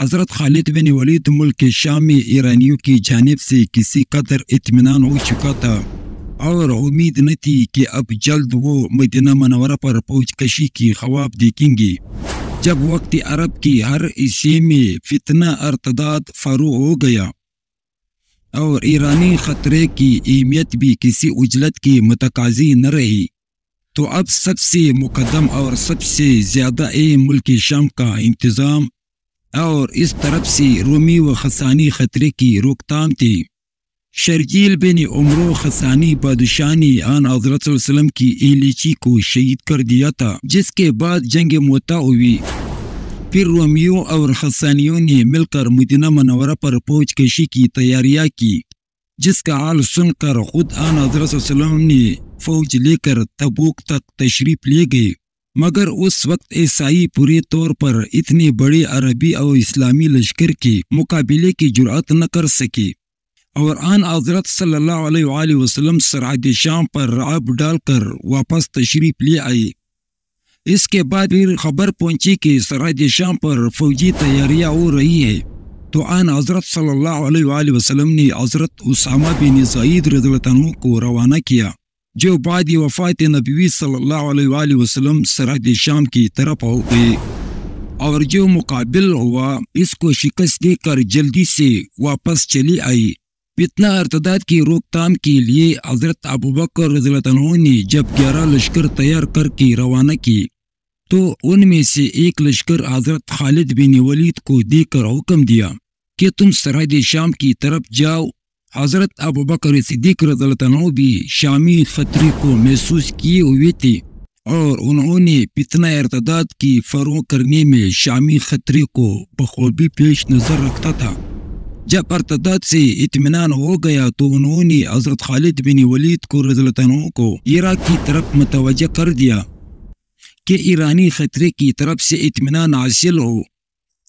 حضرت خالد بن ولید ملک شام میں ایرانیوں کی جانب سے کسی قدر اطمینان ہو چکا تھا اور امید نہ تھی کہ اب جلد وہ مدینہ منورہ پر پہنچ کشی کی خواب دیکھیں گے، جب وقت عرب کی ہر حصے میں فتنہ ارتداد فروغ ہو گیا اور ایرانی خطرے کی اہمیت بھی کسی عجلت کی متقاضی نہ رہی، تو اب سب سے مقدم اور سب سے زیادہ اہم ملک شام کا انتظام اور اس طرف سے رومی و خسانی خطرے کی روک تھام تھی۔ شرجیل بن عمرو خسانی بادشاہ نے آن حضرت صلی اللہ علیہ وسلم کی اہلیچی کو شہید کر دیا تھا، جس کے بعد جنگ موتا ہوئی۔ پھر رومیوں اور خسانیوں نے مل کر مدینہ منورہ پر پہنچ کشی کی تیاریاں کی، جس کا حال سن کر خود آن حضرت صلی اللہ علیہ وسلم نے فوج لے کر تبوک تک تشریف لے گئے، مگر اس وقت عیسائی پورے طور پر اتنے بڑے عربی اور اسلامی لشکر کے مقابلے کی جرأت نہ کر سکے، اور آن حضرت صلی اللہ علیہ وآلہ وسلم سرحد شام پر رعب ڈال کر واپس تشریف لے آئے۔ اس کے بعد پھر خبر پہنچی کہ سرحد شام پر فوجی تیاریاں ہو رہی ہے، تو آن حضرت صلی اللہ علیہ وآلہ وسلم نے حضرت اسامہ بن زید رضی اللہ عنہ کو روانہ کیا، جو بعد وفات نبوی صلی اللہ علیہ وآلہ وسلم سرحد شام کی طرف ہو گئے، اور جو مقابل ہوا اس کو شکست دے کر جلدی سے واپس چلی آئی۔ فتنہ ارتداد کی روک تھام کے لیے حضرت ابوبکر رضی اللہ عنہ نے جب 11 لشکر تیار کر کے روانہ کی، تو ان میں سے ایک لشکر حضرت خالد بن ولید کو دے کر حکم دیا کہ تم سرحد شام کی طرف جاؤ۔ حضرت ابوبکر صدیق رضی اللہ عنہ بھی شامی خطرے کو محسوس کیے ہوئے تھے، اور انہوں نے فتنہ ارتداد کی فروغ کرنے میں شامی خطرے کو بخوبی پیش نظر رکھتا تھا۔ جب ارتداد سے اطمینان ہو گیا تو انہوں نے حضرت خالد بن ولید کو رضی اللہ عنہ کو عراق کی طرف متوجہ کر دیا کہ ایرانی خطرے کی طرف سے اطمینان حاصل ہو،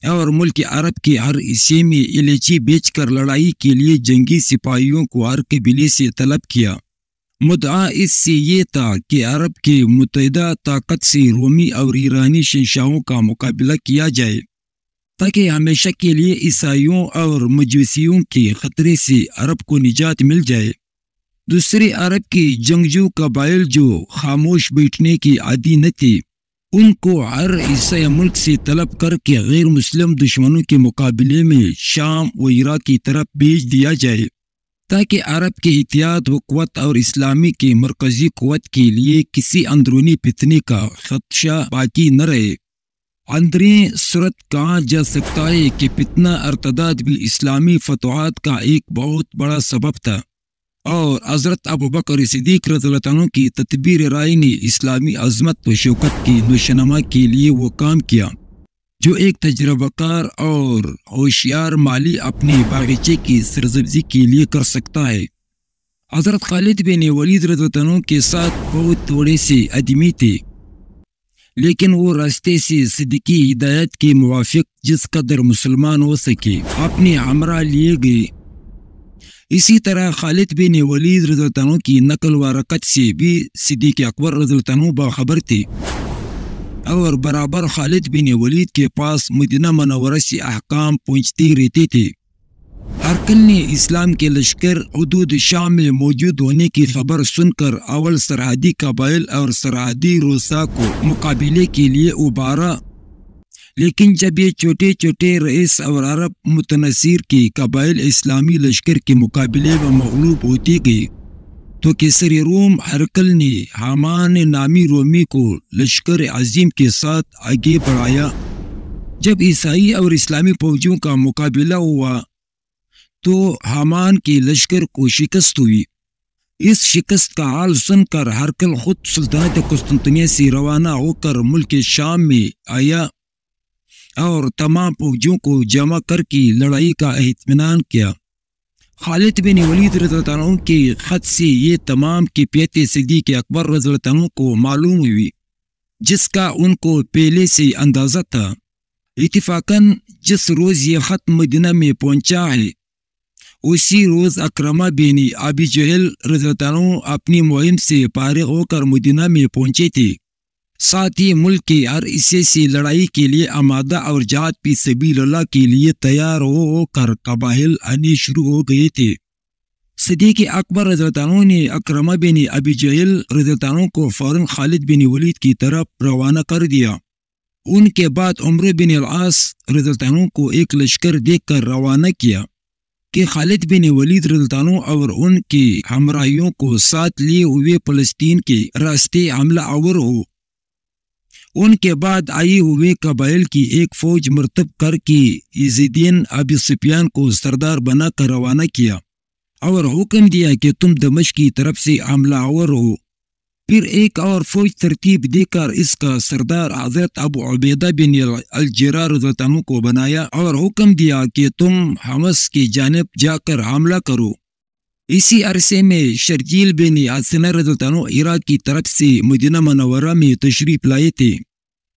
اور ملک عرب کے ہر حصے میں الیچی بیچ کر لڑائی کے لیے جنگی سپاہیوں کو ہر قبیلے سے طلب کیا۔ مدعا اس سے یہ تھا کہ عرب کے متحدہ طاقت سے رومی اور ایرانی شہنشاہوں کا مقابلہ کیا جائے، تاکہ ہمیشہ کے لیے عیسائیوں اور مجوسیوں کے خطرے سے عرب کو نجات مل جائے۔ دوسرے عرب کے جنگجو قبائل جو خاموش بیٹھنے کی عادی نہ تھے، ان کو ہر حصہ ملک سے طلب کر کے غیر مسلم دشمنوں کے مقابلے میں شام و عراق کی طرف بھیج دیا جائے، تاکہ عرب کے اتحاد و قوت اور اسلامی کے مرکزی قوت کے لیے کسی اندرونی فتنے کا خدشہ باقی نہ رہے۔ اندرین صورت کہا جا سکتا ہے کہ فتنہ ارتداد بھی اسلامی فتوحات کا ایک بہت بڑا سبب تھا، اور حضرت ابوبکر صدیق رضی اللہ عنہ کی تدبیر رائے نے اسلامی عظمت و شوکت کی نشوونما کے لیے وہ کام کیا جو ایک تجربہ کار اور ہوشیار مالی اپنے باغیچے کی سرسبزی کے لیے کر سکتا ہے۔ حضرت خالد بن ولید رضی اللہ عنہ کے ساتھ بہت تھوڑے سے آدمی تھے، لیکن وہ راستے سے صدیقی ہدایت کے موافق جس قدر مسلمان ہو سکے اپنے ہمراہ لیے گئے۔ اسی طرح خالد بن ولید رضی اللہ عنہ کی نقل و حرکت سے بھی صدیق اکبر رضی اللہ عنہ باخبر تھے، اور برابر خالد بن ولید کے پاس مدینہ منورہ سے احکام پہنچتے رہتے تھے۔ ہرقل نے اسلام کے لشکر حدود شام میں موجود ہونے کی خبر سن کر اول سرحدی قبائل اور سرحدی روسا کو مقابلے کے لیے ابھارا، لیکن جب یہ چھوٹے چھوٹے رئیس اور عرب متنصر کے قبائل اسلامی لشکر کے مقابلے میں مغلوب ہوتے گئے، تو کیسر روم ہرقل نے حامان نامی رومی کو لشکر عظیم کے ساتھ آگے بڑھایا۔ جب عیسائی اور اسلامی فوجوں کا مقابلہ ہوا تو حامان کے لشکر کو شکست ہوئی۔ اس شکست کا حال سن کر ہرقل خود سلطنت قسطنطنیہ سے روانہ ہو کر ملک شام میں آیا اور تمام فوجوں کو جمع کر کے لڑائی کا اطمینان کیا۔ خالد بن ولید رضی اللہ عنہ کے خط سے یہ تمام کیفیت صدیق اکبر رضی اللہ عنہ کو معلوم ہوئی، جس کا ان کو پہلے سے اندازہ تھا۔ اتفاقاً جس روز یہ خط مدینہ میں پہنچا ہے، اسی روز اکرمہ بن ابی جہل رضی اللہ عنہ اپنی مہم سے فارغ ہو کر مدینہ میں پہنچے تھے۔ ساتھ ہی ملک کی ہر حصے سے لڑائی کے لیے آمادہ اور جہاد فی سبیل اللہ کے لیے تیار ہو کر قبائل آنے شروع ہو گئے تھے۔ صدیق اکبر رضی اللہ عنہ نے اکرمہ بن ابی جہل رضی اللہ عنہ کو فوراً خالد بن ولید کی طرف روانہ کر دیا۔ ان کے بعد عمرو بن العاص رضی اللہ عنہ کو ایک لشکر دے کر روانہ کیا کہ خالد بن ولید رضی اللہ عنہ اور ان کے ہمراہیوں کو ساتھ لیے ہوئے فلسطین کے راستے حملہ آور ہو۔ ان کے بعد آئے ہوئے قبائل کی ایک فوج مرتب کر کے یزیدین ابی سفیان کو سردار بنا کر روانہ کیا اور حکم دیا کہ تم دمشق کی طرف سے حملہ آور ہو۔ پھر ایک اور فوج ترتیب دے کر اس کا سردار حضرت ابو عبیدہ بن الجراح رضی اللہ عنہ کو بنایا اور حکم دیا کہ تم حمص کی جانب جا کر حملہ کرو۔ اسی عرصے میں شرجیل بن حسنہ رضی اللہ عنہ عراق کی طرف سے مدینہ منورہ میں تشریف لائے تھے۔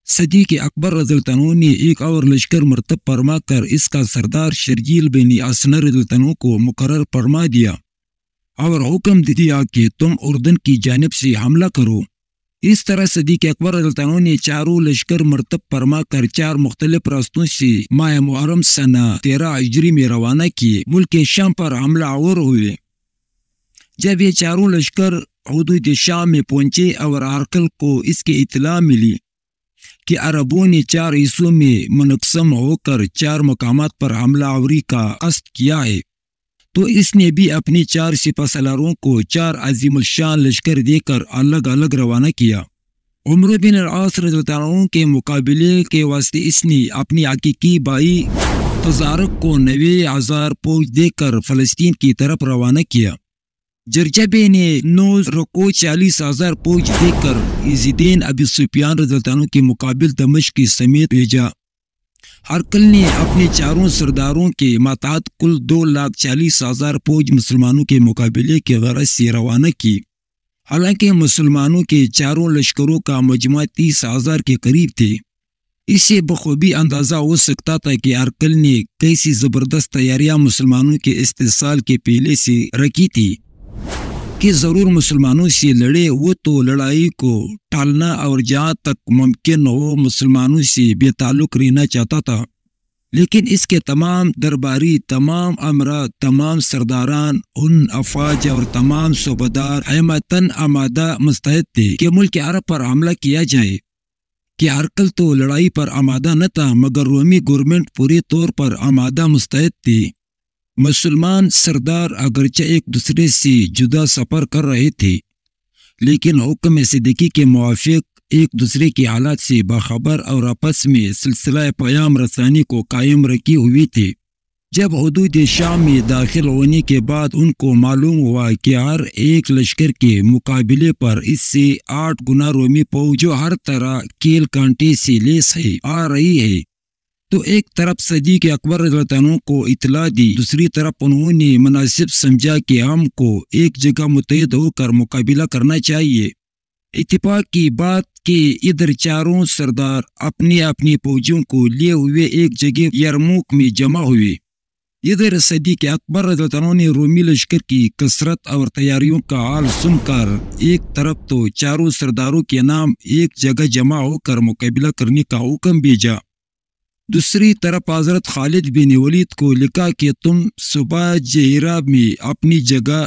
صدیق اکبر رضی اللہ عنہ نے ایک اور لشکر مرتب فرما کر اس کا سردار شرجیل بن حسنہ رضی اللہ عنہ کو مقرر فرما دیا اور حکم دیا کہ تم اردن کی جانب سے حملہ کرو۔ اس طرح صدیق اکبر رضی اللہ عنہ نے چاروں لشکر مرتب فرما کر 4 مختلف راستوں سے ماہ محرم سنہ 13 ہجری میں روانہ کیے، ملک شام پر حملہ آور ہوئے۔ جب یہ چاروں لشکر حدود شام میں پہنچے اور ہرقل کو اس کی اطلاع ملی کہ عربوں نے 4 حصوں میں منقسم ہو کر 4 مقامات پر حملہ آوری کا قصد کیا ہے، تو اس نے بھی اپنی 4 سپہ سالاروں کو 4 عظیم الشان لشکر دے کر الگ الگ روانہ کیا۔ عمرو بن العاص رضی اللہ عنہ کے مقابلے کے واسطے اس نے اپنی حقیقی بھائی تزارق کو 90,000 فوج دے کر فلسطین کی طرف روانہ کیا۔ جرجبے نے 9 رکو 40,000 فوج دے کر یزیدین ابی سفیان رضی اللہ عنہ کے مقابل دمشق کی سمیت بھیجا۔ ہرقل نے اپنے 4 سرداروں کے ماتحت کل 2,40,000 فوج مسلمانوں کے مقابلے کے غرض سے روانہ کی۔ حالانکہ مسلمانوں کے 4 لشکروں کا مجموعہ 30,000 کے قریب تھے۔ اس سے بخوبی اندازہ ہو سکتا تھا کہ ہرقل نے کیسی زبردست تیاریاں مسلمانوں کے استحصال کے پہلے سے رکھی تھی کہ ضرور مسلمانوں سے لڑے۔ وہ تو لڑائی کو ٹالنا اور جہاں تک ممکن ہو مسلمانوں سے بے تعلق رہنا چاہتا تھا، لیکن اس کے تمام درباری، تمام امراء، تمام سرداران، ان افواج اور تمام صوبیدار ہمتاً آمادہ مستعد تھے کہ ملک عرب پر حملہ کیا جائے۔ کہ ہرقل تو لڑائی پر آمادہ نہ تھا، مگر رومی گورنمنٹ پورے طور پر آمادہ مستعد تھی۔ مسلمان سردار اگرچہ ایک دوسرے سے جدا سفر کر رہے تھے، لیکن حکم صدیقی کے موافق ایک دوسرے کے حالات سے باخبر اور آپس میں سلسلہ پیام رسانی کو قائم رکھے ہوئے تھے۔ جب حدود شام میں داخل ہونے کے بعد ان کو معلوم ہوا کہ ہر ایک لشکر کے مقابلے پر اس سے 8 گنا رومی فوج جو ہر طرح کیل کانٹے سے لیس ہے آ رہی ہے، تو ایک طرف صدیق اکبر رضی اللہ عنہ کو اطلاع دی، دوسری طرف انہوں نے مناسب سمجھا کہ ہم کو ایک جگہ متحد ہو کر مقابلہ کرنا چاہیے۔ اتفاق کی بات کہ ادھر 4 سردار اپنی اپنی فوجوں کو لیے ہوئے ایک جگہ یرموک میں جمع ہوئے۔ ادھر صدیق اکبر رضی اللہ عنہ نے رومی لشکر کی کثرت اور تیاریوں کا حال سن کر ایک طرف تو 4 سرداروں کے نام ایک جگہ جمع ہو کر مقابلہ کرنے کا حکم بھیجا، دوسری طرف حضرت خالد بن ولید کو لکھا کہ تم صبح جہیرہ میں اپنی جگہ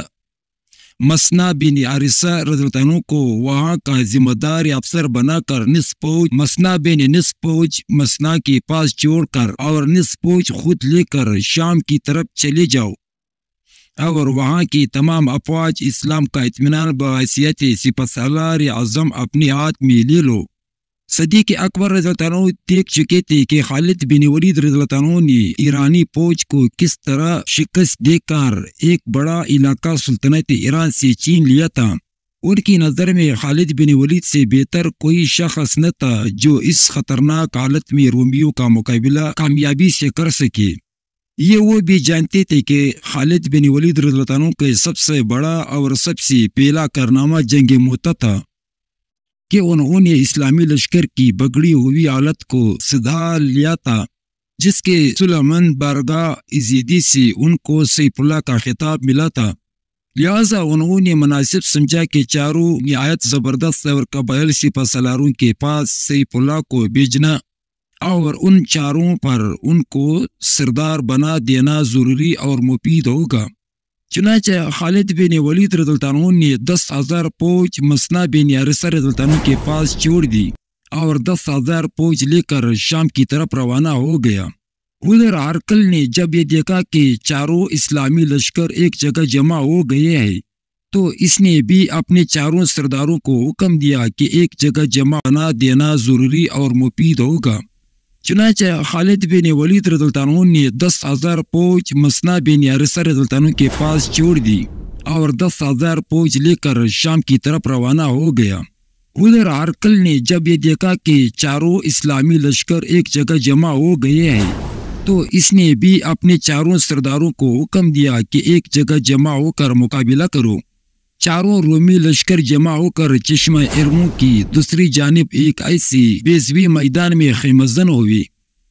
مسنا بن حارثہ رضی اللہ عنہ کو وہاں کا ذمہ دار افسر بنا کر نصف فوج مسنا بن نصف فوج مسنا کے پاس چھوڑ کر اور نصف فوج خود لے کر شام کی طرف چلے جاؤ اور وہاں کی تمام افواج اسلام کا اطمینان بحیثیت سپہ سالار اعظم اپنے ہاتھ میں لے لو۔ صدیق اکبر رضی اللہ عنہ دیکھ چکے تھے کہ خالد بن ولید رضی اللہ عنہ نے ایرانی فوج کو کس طرح شکست دے کر ایک بڑا علاقہ سلطنت ایران سے چھین لیا تھا۔ ان کی نظر میں خالد بن ولید سے بہتر کوئی شخص نہ تھا جو اس خطرناک حالت میں رومیوں کا مقابلہ کامیابی سے کر سکے۔ یہ وہ بھی جانتے تھے کہ خالد بن ولید رضی اللہ عنہ کے سب سے بڑا اور سب سے پہلا کارنامہ جنگ موتا تھا کہ انہوں نے اسلامی لشکر کی بگڑی ہوئی حالت کو سدھار لیا تھا، جس کے سلیمان بارگاہ یزیدی سے ان کو سیف اللہ کا خطاب ملا تھا۔ لہٰذا انہوں نے مناسب سمجھا کہ چاروں نہایت زبردست اور قبائل سپہ سالاروں کے پاس سیف اللہ کو بھیجنا اور ان چاروں پر ان کو سردار بنا دینا ضروری اور مفید ہوگا۔ چنانچہ خالد بن ولید رضی اللہ عنہ نے 10,000 فوج مسنا بن حارثہ رضی اللہ عنہ کے پاس چھوڑ دی اور 10,000 فوج لے کر شام کی طرف روانہ ہو گیا۔ ادھر ہرقل نے جب یہ دیکھا کہ چاروں اسلامی لشکر ایک جگہ جمع ہو گئے ہیں تو اس نے بھی اپنے چاروں سرداروں کو حکم دیا کہ ایک جگہ جمع بنا دینا ضروری اور مفید ہوگا۔ چنانچہ خالد بن ولید رضی اللہ عنہ نے 10,000 فوج مسنا بن حارثہ رضی اللہ عنہ کے پاس چھوڑ دی اور 10,000 فوج لے کر شام کی طرف روانہ ہو گیا۔ ادھر ہرقل نے جب یہ دیکھا کہ چاروں اسلامی لشکر ایک جگہ جمع ہو گئے ہیں تو اس نے بھی اپنے چاروں سرداروں کو حکم دیا کہ ایک جگہ جمع ہو کر مقابلہ کرو۔ چاروں رومی لشکر جمع ہو کر چشمہ ارمو کی دوسری جانب ایک ایسی بیضوی میدان میں خیمزن ہوئی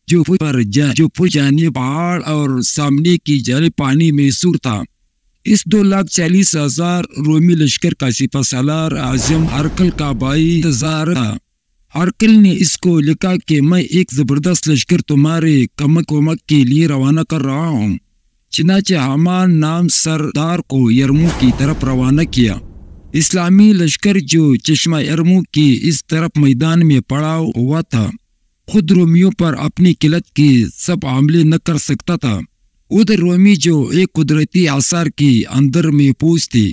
جو پر جانب پہاڑ اور سامنے کی جانب پانی محصور تھا۔ اس 2,40,000 رومی لشکر کا سپہ سالار اعظم ہرقل کا بھائی انتظار تھا۔ ہرقل نے اس کو لکھا کہ میں ایک زبردست لشکر تمہارے کمک کے لیے روانہ کر رہا ہوں۔ چنانچہ حمان نام سردار کو یرمو کی طرف روانہ کیا۔ اسلامی لشکر جو چشمہ یرمو کی اس طرف میدان میں پڑا ہوا تھا خود رومیوں پر اپنی قلت کی سب حملے نہ کر سکتا تھا۔ ادھر رومی جو ایک قدرتی آثار کی اندر میں پوچھ تھے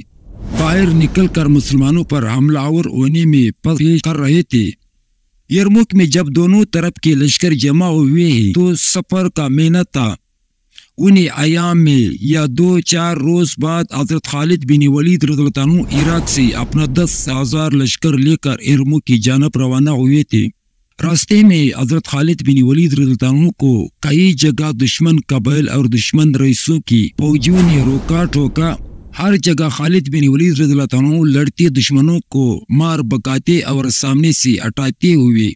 باہر نکل کر مسلمانوں پر حملہ آور ہونے میں پیش کر رہے تھے۔ یرموک میں جب دونوں طرف کے لشکر جمع ہوئے ہیں تو سفر کا محنت تھا۔ انہیں ایام میں یا 2-4 روز بعد حضرت خالد بن ولید رضی اللہ عنہ عراق سے اپنا 10,000 لشکر لے کر ارمو کی جانب روانہ ہوئے تھے۔ راستے میں حضرت خالد بن ولید رضی اللہ عنہ کو کئی جگہ دشمن قبائل اور دشمن رئیسوں کی فوجیوں نے روکا ٹوکا۔ ہر جگہ خالد بن ولید رضی اللہ عنہ لڑتے دشمنوں کو مار بکاتے اور سامنے سے ہٹاتے ہوئے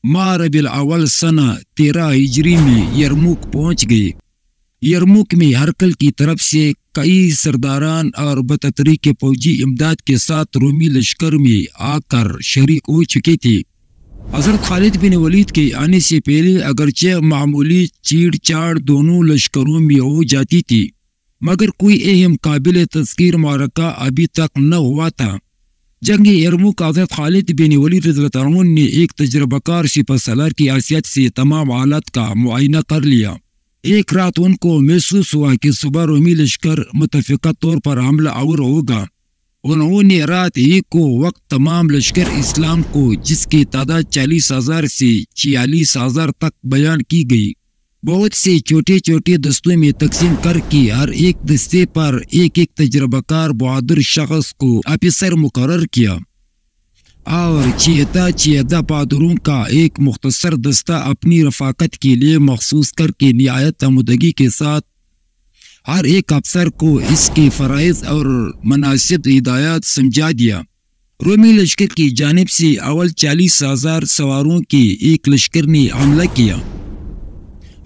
ماہ ربیع الاول سنہ 13 ہجری میں یرموک پہنچ گئے۔ یرموک میں ہرقل کی طرف سے کئی سرداران اور بتتری کے فوجی امداد کے ساتھ رومی لشکر میں آ کر شریک ہو چکے تھے۔ حضرت خالد بن ولید کے آنے سے پہلے اگرچہ معمولی چیڑ چاڑ دونوں لشکروں میں ہو جاتی تھی مگر کوئی اہم قابل تذکیر معرکہ ابھی تک نہ ہوا تھا۔ جنگ یرموک حضرت خالد بن ولید رضی اللہ عنہ نے ایک تجربہ کار سپہ سالار کی حیثیت سے تمام حالات کا معائنہ کر لیا۔ ایک رات ان کو محسوس ہوا کہ صبح رومی لشکر متفقہ طور پر حملہ آور ہوگا۔ انہوں نے رات ہی کو وقت تمام لشکر اسلام کو جس کی تعداد 40,000 سے 46,000 تک بیان کی گئی بہت سے چھوٹے چھوٹے دستوں میں تقسیم کر کے ہر ایک دستے پر ایک تجربہ کار بہادر شخص کو افسر مقرر کیا اور چیدہ بہادروں کا ایک مختصر دستہ اپنی رفاقت کے لیے مخصوص کر کے نہایت عمدگی کے ساتھ ہر ایک افسر کو اس کے فرائض اور مناسب ہدایات سمجھا دیا۔ رومی لشکر کی جانب سے اول 40,000 سواروں کے ایک لشکر نے حملہ کیا۔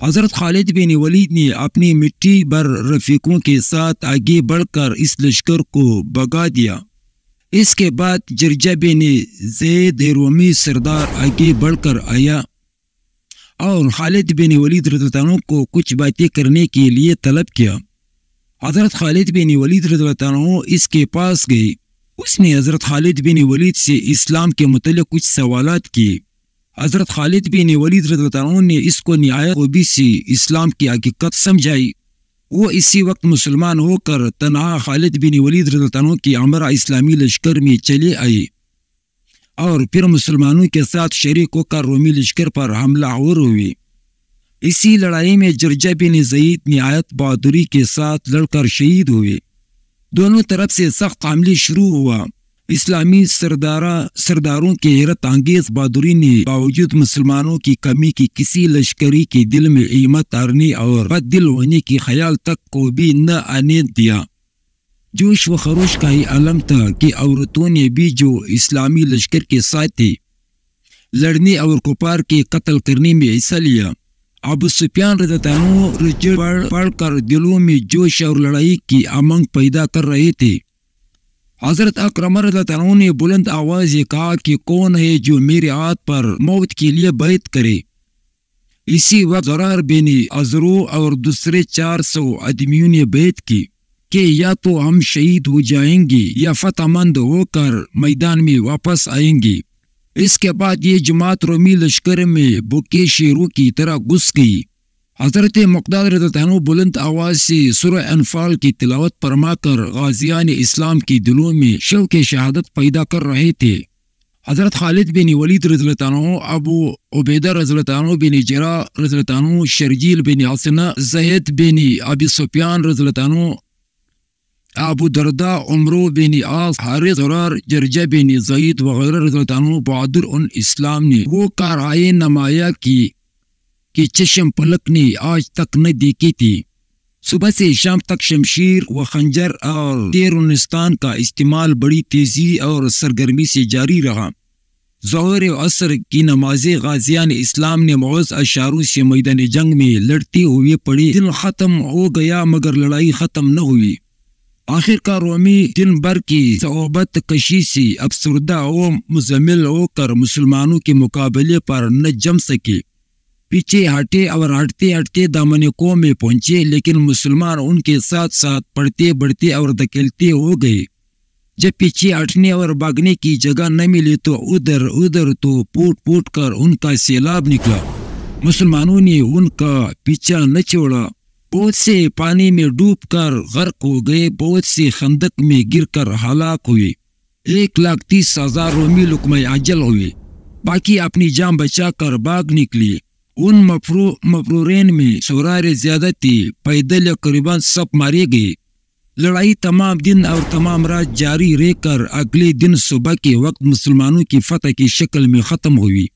حضرت خالد بن ولید نے اپنی مٹی بھر رفیقوں کے ساتھ آگے بڑھ کر اس لشکر کو بھگا دیا۔ اس کے بعد جرجہ بن زید رومی سردار آگے بڑھ کر آیا اور خالد بن ولید رضی اللہ عنہ کو کچھ باتیں کرنے کے لیے طلب کیا۔ حضرت خالد بن ولید رضی اللہ عنہ اس کے پاس گئے۔ اس نے حضرت خالد بن ولید سے اسلام کے متعلق کچھ سوالات کیے۔ حضرت خالد بن ولید رضی اللہ عنہ نے اس کو نہایت خوبی سے اسلام کی حقیقت سمجھائی۔ وہ اسی وقت مسلمان ہو کر تنہا خالد بن ولید رضی اللہ عنہ کی ہمراہ اسلامی لشکر میں چلے آئے اور پھر مسلمانوں کے ساتھ شریک ہو کر رومی لشکر پر حملہ آور ہوئے۔ اسی لڑائی میں جرجہ بن زید نہایت بہادری کے ساتھ لڑ کر شہید ہوئے۔ دونوں طرف سے سخت حملے شروع ہوا۔ اسلامی سرداروں کے حیرت انگیز بہادری نے باوجود مسلمانوں کی کمی کی کسی لشکری کے دل میں ہمت ہارنے اور بد دل ہونے کی خیال تک کو بھی نہ آنے دیا۔ جوش و خروش کا ہی عالم تھا کہ عورتوں نے بھی جو اسلامی لشکر کے ساتھ تھے لڑنے اور کفار کے قتل کرنے میں حصہ لیا۔ ابو سفیان رضی اللہ عنہ رجل پڑھ کر دلوں میں جوش اور لڑائی کی امنگ پیدا کر رہے تھے۔ حضرت اکرم رضی اللہ عنہ نے بلند آواز یہ کہا کہ کون ہے جو میرے ہاتھ پر موت کے لیے بیعت کرے؟ اسی وقت زرار بن ازرو اور دوسرے 400 آدمیوں نے بیعت کی کہ یا تو ہم شہید ہو جائیں گے یا فتح مند ہو کر میدان میں واپس آئیں گے۔ اس کے بعد یہ جماعت رومی لشکر میں بھوکے شیروں کی طرح گھس گئی۔ حضرت مقداد رضی اللہ عنہ بلند آواز سے سورہ انفال کی تلاوت فرما کر غازیان اسلام کی دلوں میں شوق شہادت پیدا کر رہے تھے۔ حضرت خالد بن ولید رضی اللہ عنہ، ابو عبیدہ رضی اللہ عنہ بن جراح رضی اللہ عنہ، شرجیل بن حسنہ، زید بن ابی سفیان رضی اللہ عنہ، ابو دردہ، عمرو بن عاص، حارث زرار، جرجہ بن زید وغیرہ رضی اللہ عنہ بہادر ان اسلام نے وہ کارائے نمایاں کی کہ چشم پلک نے آج تک نہ دیکھی تھی۔ صبح سے شام تک شمشیر و خنجر اور تیرونستان کا استعمال بڑی تیزی اور سرگرمی سے جاری رہا۔ ظہر و عصر کی نمازیں غازیان اسلام نے معوض اشاروں سے میدان جنگ میں لڑتے ہوئے پڑھی۔ دن ختم ہو گیا مگر لڑائی ختم نہ ہوئی۔ آخر کار رومی دن بھر کی صعوبت کشی سے افسردہ و مزمل ہو کر مسلمانوں کے مقابلے پر نہ جم سکے۔ پیچھے ہٹے اور ہٹتے ہٹتے دامن قوم میں پہنچے، لیکن مسلمان ان کے ساتھ ساتھ بڑھتے بڑھتے اور دھکیلتے ہو گئے۔ جب پیچھے ہٹنے اور بھاگنے کی جگہ نہ ملی تو ادھر ادھر تو پوٹ پوٹ کر ان کا سیلاب نکلا۔ مسلمانوں نے ان کا پیچھا نہ چھوڑا۔ بہت سے پانی میں ڈوب کر غرق ہو گئے، بہت سے خندق میں گر کر ہلاک ہوئے۔ 1,30,000 رومی لقمہ اجل ہوئے، باقی اپنی جان بچا کر بھاگ نکلی۔ ان مفرورین میں سرار زیادتی، پیدل قریباً سب مارے گئے۔ لڑائی تمام دن اور تمام رات جاری رہ کر اگلے دن صبح کے وقت مسلمانوں کی فتح کی شکل میں ختم ہوئی۔